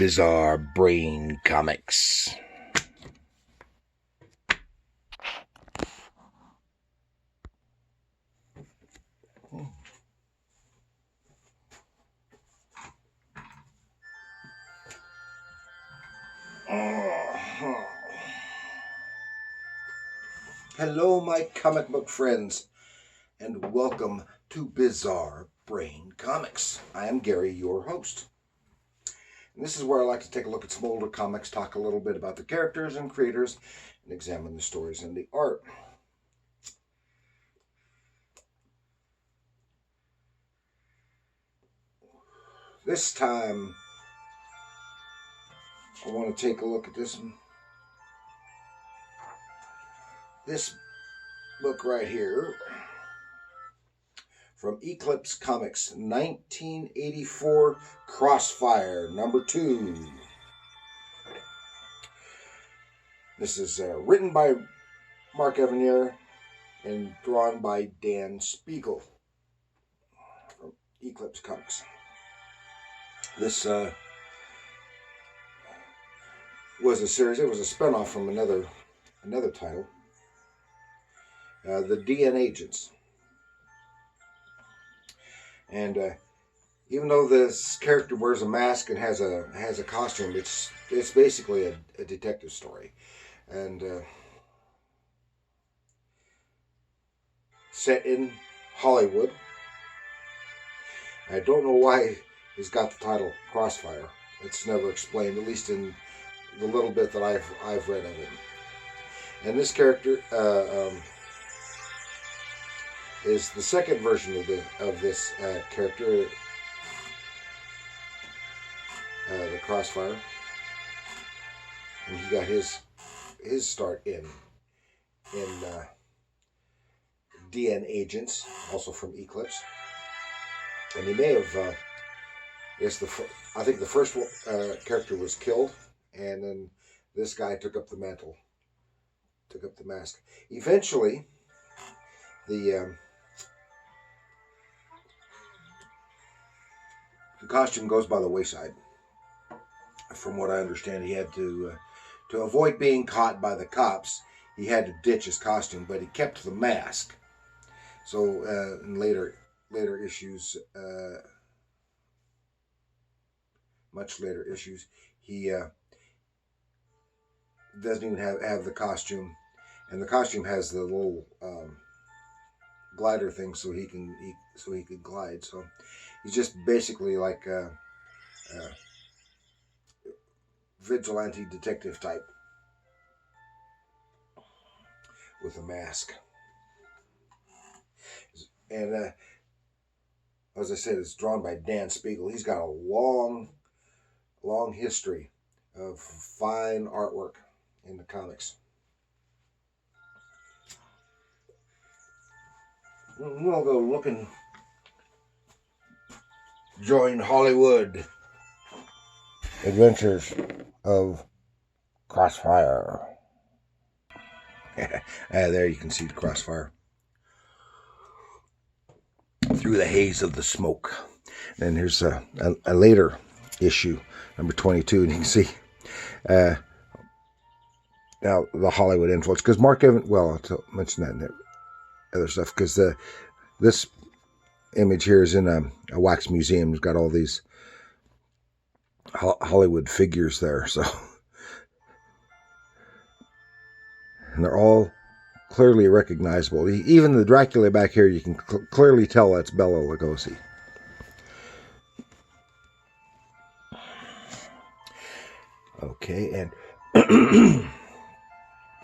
Bizarre Brain Comics. Hello, my comic book friends, and welcome to Bizarre Brain Comics. I am Gary, your host. And this is where I like to take a look at some older comics, talk a little bit about the characters and creators, and examine the stories and the art. This time, I want to take a look at this book right here from Eclipse Comics, 1984, Crossfire, number 2. This is written by Mark Evanier and drawn by Dan Spiegle from Eclipse Comics. This was a series. It was a spinoff from another title, The DN Agents. And even though this character wears a mask and has a costume, it's basically a detective story, and set in Hollywood. I don't know why he's got the title Crossfire. It's never explained, at least in the little bit that I've read of it. And this character is the second version of this character, the Crossfire, and he got his start in DN Agents, also from Eclipse, and he may have. I think the first character was killed, and then this guy took up the mantle, took up the mask. Eventually, the costume goes by the wayside. From what I understand, he had to avoid being caught by the cops. He had to ditch his costume, but he kept the mask. So in later issues, much later issues, he doesn't even have the costume, and the costume has the little glider thing, so he can glide. So he's just basically like a vigilante detective type with a mask. And as I said, it's drawn by Dan Spiegle. He's got a long history of fine artwork in the comics. We'll go look and join Hollywood Adventures of Crossfire. There you can see the Crossfire through the haze of the smoke. Then here's a later issue, number 22, and you can see now the Hollywood influence, because Mark Evans, well, I'll mention that in the other stuff, because this image here is in a wax museum. It's got all these Hollywood figures there, so, and they're all clearly recognizable. Even the Dracula back here, you can clearly tell that's Bela Lugosi. Okay, and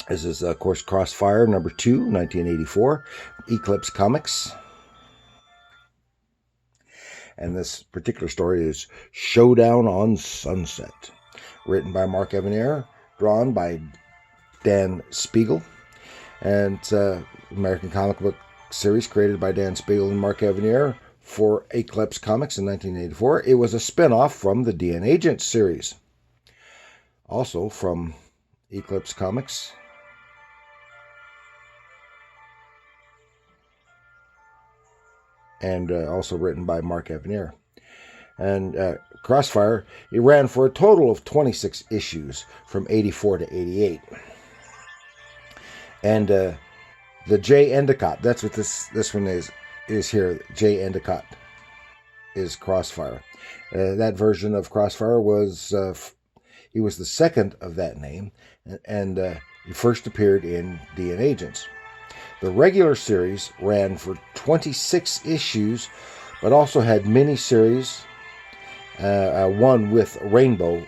this is, of course, Crossfire, number 2, 1984, Eclipse Comics. And this particular story is Showdown on Sunset, written by Mark Evanier, drawn by Dan Spiegle, and American comic book series created by Dan Spiegle and Mark Evanier for Eclipse Comics in 1984. It was a spin-off from the DN Agents series, also from Eclipse Comics. And also written by Mark Evanier. And Crossfire, it ran for a total of 26 issues from 84 to 88. And the J. Endicott, that's what this one is here. J. Endicott is Crossfire. That version of Crossfire was, he was the second of that name, and he first appeared in DN Agents. The regular series ran for 26 issues, but also had mini-series, one with Rainbow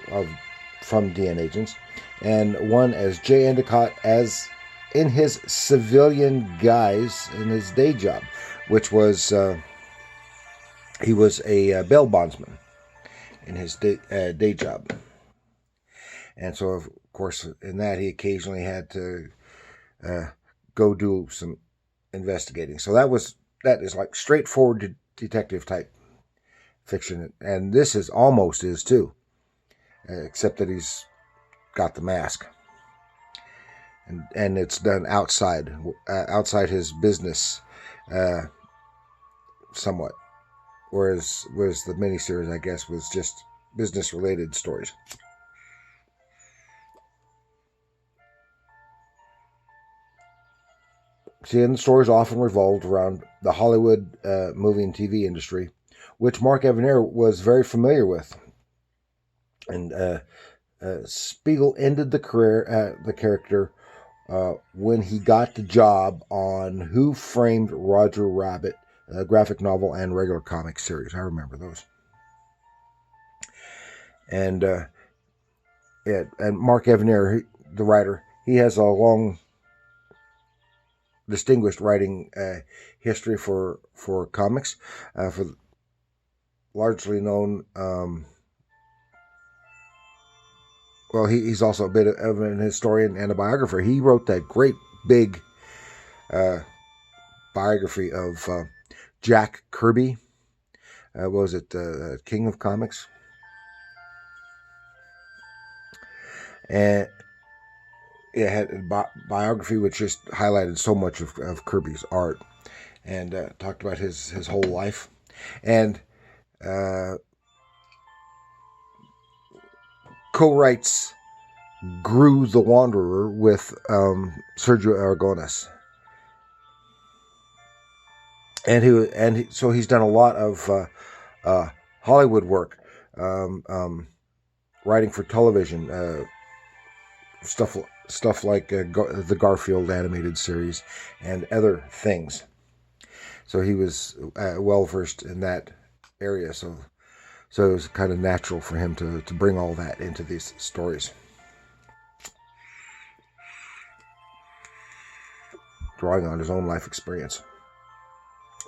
from DN Agents, and one as J. Endicott as in his civilian guise in his day job, which was he was a bail bondsman in his day job. And so, of course, in that he occasionally had to go do some investigating. So that is like straightforward detective type fiction, and this is almost is too, except that he's got the mask, and it's done outside his business, somewhat. Whereas the miniseries, I guess, was just business related stories. See, and the stories often revolved around the Hollywood movie and TV industry, which Mark Evanier was very familiar with. And Spiegle ended the character when he got the job on Who Framed Roger Rabbit, graphic novel and regular comic series. I remember those. And Mark Evanier, the writer, he has a long, distinguished writing history for comics, for largely known. Well, he's also a bit of an historian and a biographer. He wrote that great big biography of Jack Kirby. What was it, King of Comics? And it had a biography which just highlighted so much of Kirby's art, and talked about his whole life, and co-writes Gru the Wanderer with Sergio Aragonés, so he's done a lot of Hollywood work, writing for television, stuff like the Garfield animated series and other things. So he was well versed in that area. So it was kind of natural for him to bring all that into these stories, drawing on his own life experience.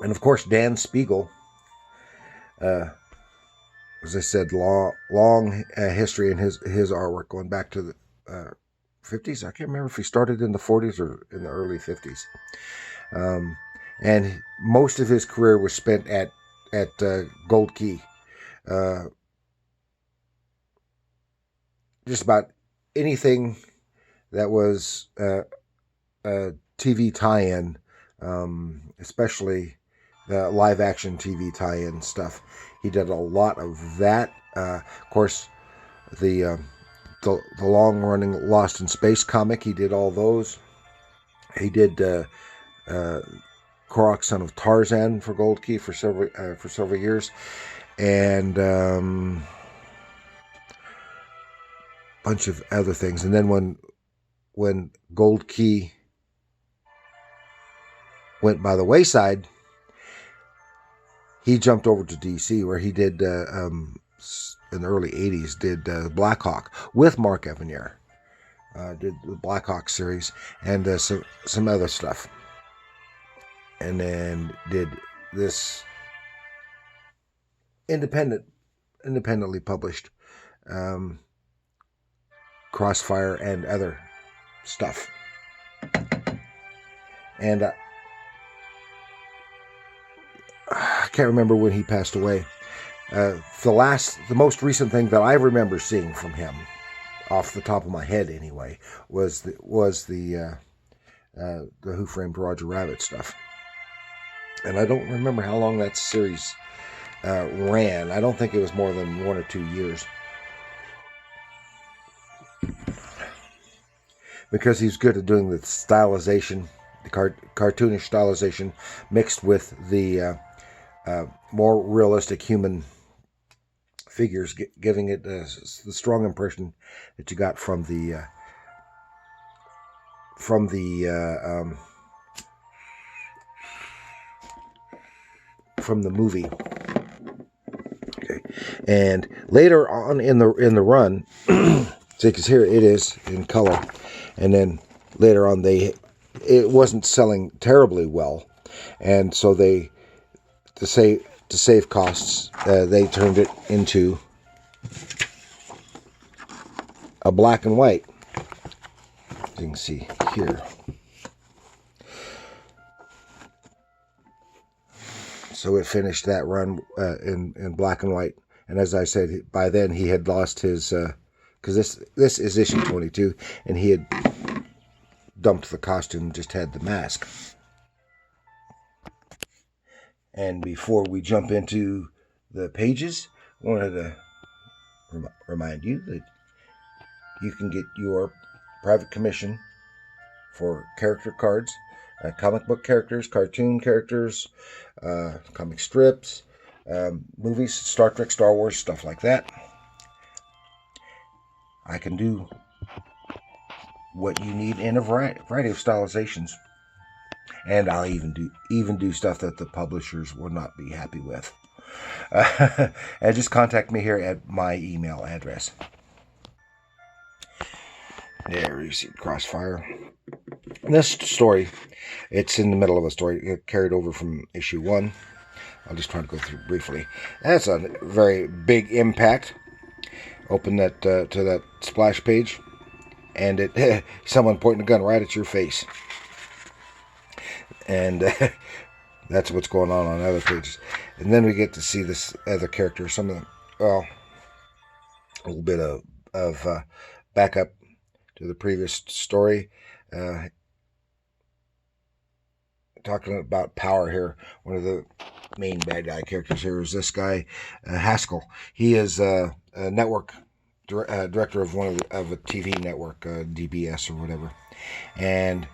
And of course, Dan Spiegle, as I said, long history in his artwork going back to the 50s. I can't remember if he started in the 40s or in the early 50s. And most of his career was spent at Gold Key. Just about anything that was a TV tie-in, especially the live-action TV tie-in stuff. He did a lot of that. Of course, the long-running Lost in Space comic, he did all those. He did Korok, Son of Tarzan for Gold Key for several years, and bunch of other things. And then when Gold Key went by the wayside, he jumped over to DC, where he did in the early 80s, did Black Hawk with Mark Evanier. Did the Black Hawk series and some other stuff. And then did this independently published Crossfire and other stuff. And I can't remember when he passed away. The most recent thing that I remember seeing from him, off the top of my head anyway, was the Who Framed Roger Rabbit stuff. And I don't remember how long that series ran. I don't think it was more than 1 or 2 years. Because he's good at doing the stylization, the cartoonish stylization, mixed with the more realistic human figures, giving it the strong impression that you got from the movie. Okay, and later on in the run, because here it is in color, and then later on it wasn't selling terribly well, and so they to save costs, they turned it into a black and white. You can see here. So it finished that run in black and white. And as I said, by then he had lost his, because this is issue 22, and he had dumped the costume and just had the mask. And before we jump into the pages, I wanted to remind you that you can get your private commission for character cards, comic book characters, cartoon characters, comic strips, movies, Star Trek, Star Wars, stuff like that. I can do what you need in a variety of stylizations. And I'll even do stuff that the publishers will not be happy with. And just contact me here at my email address. There you see Crossfire. This story, it's in the middle of a story. It carried over from issue 1. I'll just try to go through briefly. That's a very big impact. Open that to that splash page, and it someone pointing a gun right at your face. And that's what's going on other pages. And then we get to see this other character. Some of them, well, a little bit of backup to the previous story. Talking about power here. One of the main bad guy characters here is this guy, Haskell. He is a network director of of a TV network, DBS or whatever. And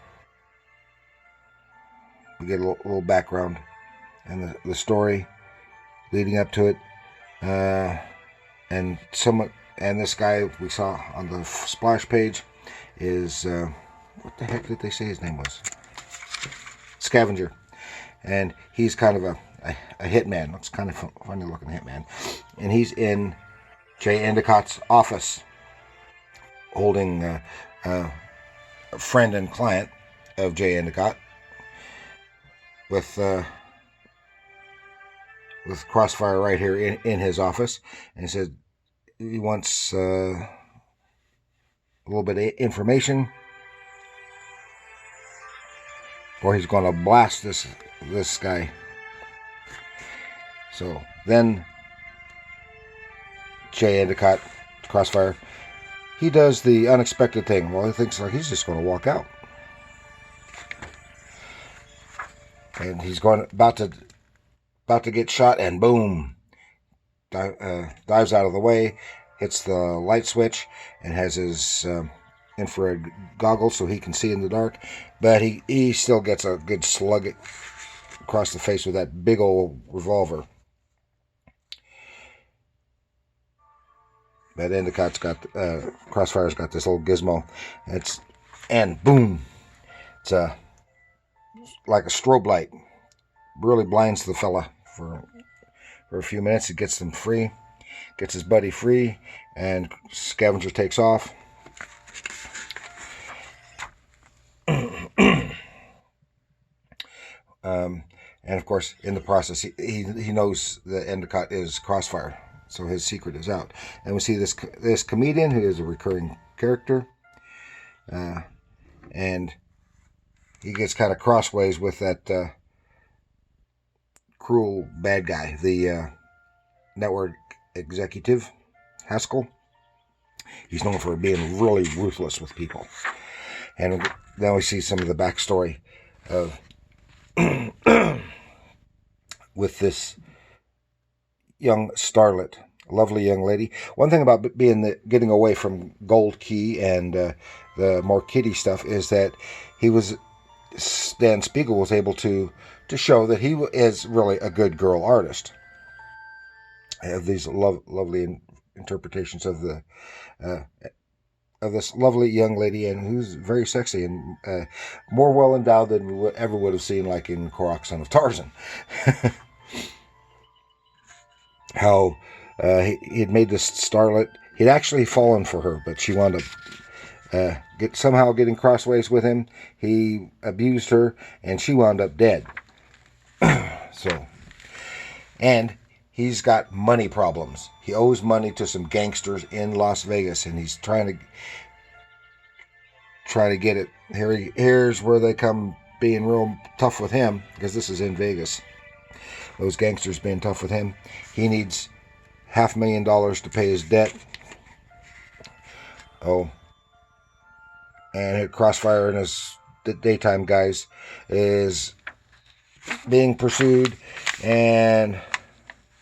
we get a little background and the story leading up to it, and this guy we saw on the splash page is what the heck did they say his name was? Scavenger, and he's kind of a hitman. Looks kind of funny looking hitman, and he's in Jay Endicott's office, holding a friend and client of Jay Endicott. With Crossfire right here in his office, and he said he wants a little bit of information, or he's going to blast this guy. So then Jay Endicott, Crossfire, he does the unexpected thing. Well, he thinks like he's just going to walk out. And he's about to get shot, and boom, dives out of the way, hits the light switch, and has his infrared goggles so he can see in the dark. But he still gets a good slug across the face with that big old revolver. But Endicott's got Crossfire's got this little gizmo. And boom, it's like a strobe light. Really blinds the fella for a few minutes. It gets them free, gets his buddy free, and Scavenger takes off. And of course, in the process, he knows that Endicott is Crossfire, so his secret is out. And we see this comedian who is a recurring character, and he gets kind of crossways with that cruel bad guy, the network executive, Haskell. He's known for being really ruthless with people. And then we see some of the backstory of with this young starlet, a lovely young lady. One thing about getting away from Gold Key and the more kiddie stuff is that Dan Spiegle was able to show that he is really a good girl artist. I have these lovely interpretations of this lovely young lady, and who's very sexy and more well endowed than we ever would have seen, like in Korok, Son of Tarzan. How he had made this starlet. He'd actually fallen for her, but she wound up somehow getting crossways with him. He abused her, and she wound up dead. And he's got money problems. He owes money to some gangsters in Las Vegas, and he's trying to get it. Here's where they come being real tough with him, because this is in Vegas. Those gangsters being tough with him. He needs $500,000 to pay his debt. Oh. And Crossfire and his daytime guys is being pursued, and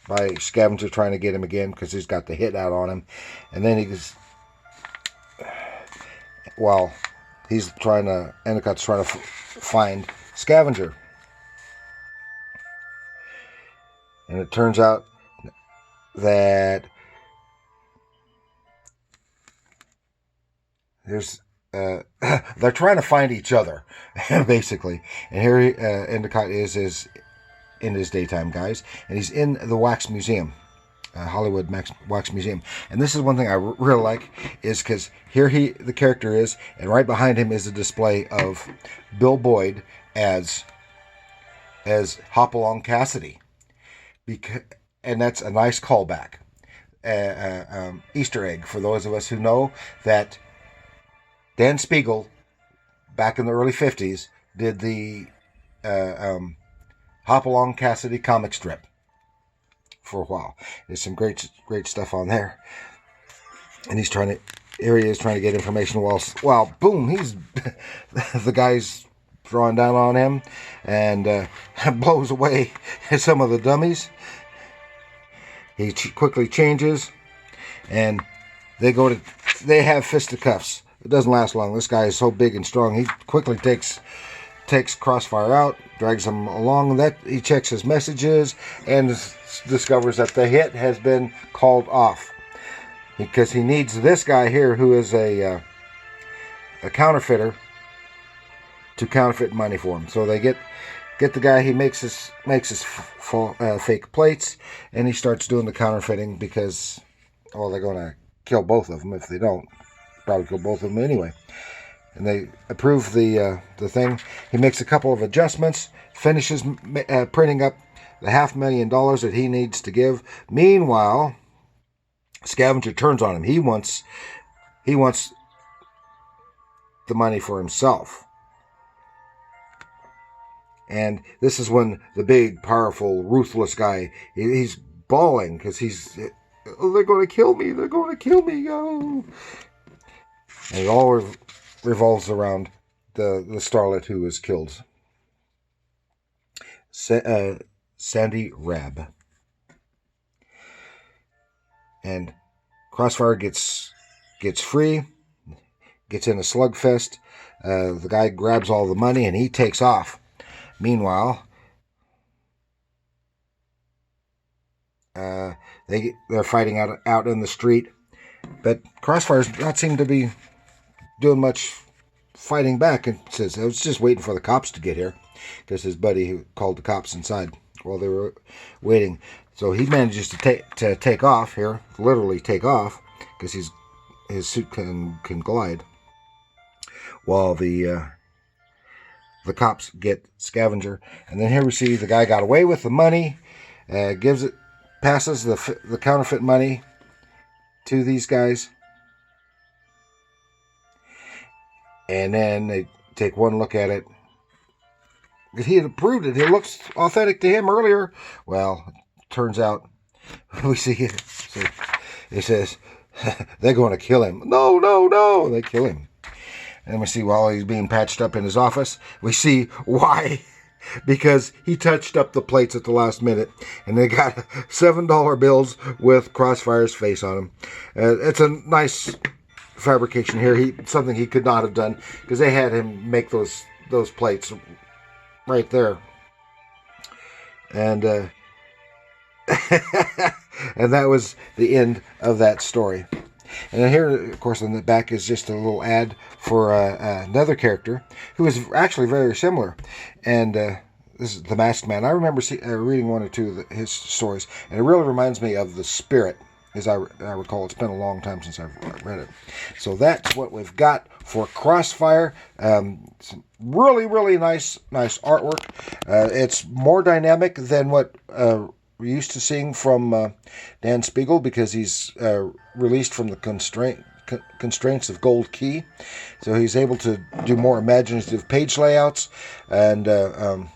by Scavenger trying to get him again because he's got the hit out on him. And then Endicot's trying to find Scavenger. And it turns out that they're trying to find each other, basically. And here Endicott is in his daytime guise, and he's in the Wax Museum, Hollywood Wax Museum. And this is one thing I really like, is because here the character is, and right behind him is a display of Bill Boyd as Hopalong Cassidy. And that's a nice callback, Easter egg for those of us who know that Dan Spiegle, back in the early 50s, did the Hopalong Cassidy comic strip for a while. There's some great stuff on there. And he is trying to get information while boom, he's the guy's drawing down on him and blows away some of the dummies. He quickly changes, and they have fisticuffs. It doesn't last long. This guy is so big and strong. He quickly takes Crossfire out, drags him along. He checks his messages and discovers that the hit has been called off, because he needs this guy here, who is a counterfeiter, to counterfeit money for him. So they get the guy. He makes his fake plates, and he starts doing the counterfeiting because, well, they're going to kill both of them if they don't. Probably kill both of them anyway. And they approve the thing. He makes a couple of adjustments, finishes printing up the $500,000 that he needs to give. Meanwhile, Scavenger turns on him. He wants the money for himself. And this is when the big, powerful, ruthless guy, he's bawling because they're going to kill me. They're going to kill me. Oh. And it all revolves around the starlet who was killed. Sandy Rab. And Crossfire gets free, gets in a slugfest. The guy grabs all the money and he takes off. Meanwhile, they're fighting out in the street, but Crossfire's not seem to be doing much fighting back, and says, I was just waiting for the cops to get here, because his buddy who called the cops inside while they were waiting. So he manages to take off here, literally take off, because his suit can glide, while the cops get Scavenger. And then here we see the guy got away with the money, passes the counterfeit money to these guys. And then they take one look at it. He had approved it. It looks authentic to him earlier. Well, it turns out, we see it. It says, they're going to kill him. No. They kill him. And we see while he's being patched up in his office, we see why because he touched up the plates at the last minute, and they got $7 bills with Crossfire's face on them. It's a nice fabrication here. Something he could not have done, because they had him make those plates right there, and and that was the end of that story. And then here, of course, on the back is just a little ad for another character who is actually very similar. And this is the Masked Man. I remember reading one or two of his stories, and it really reminds me of The Spirit, as I recall. It's been a long time since I've read it. So that's what we've got for Crossfire. Some really, really nice artwork. It's more dynamic than what we're used to seeing from Dan Spiegle, because he's released from the constraints of Gold Key, so he's able to do more imaginative page layouts and a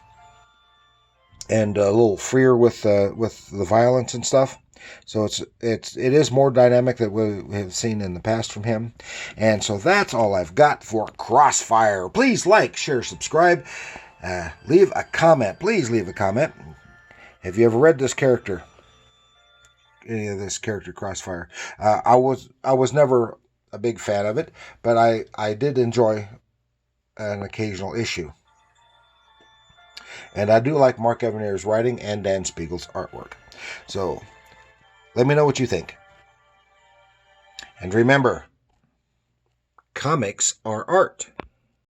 little freer with the violence and stuff. So it is more dynamic than we have seen in the past from him. And so that's all I've got for Crossfire. Please like, share, subscribe, leave a comment. Please leave a comment. Have you ever read this character? Any of this character, Crossfire? I was never a big fan of it, but I did enjoy an occasional issue. And I do like Mark Evanier's writing and Dan Spiegle's artwork. So let me know what you think. And remember, comics are art.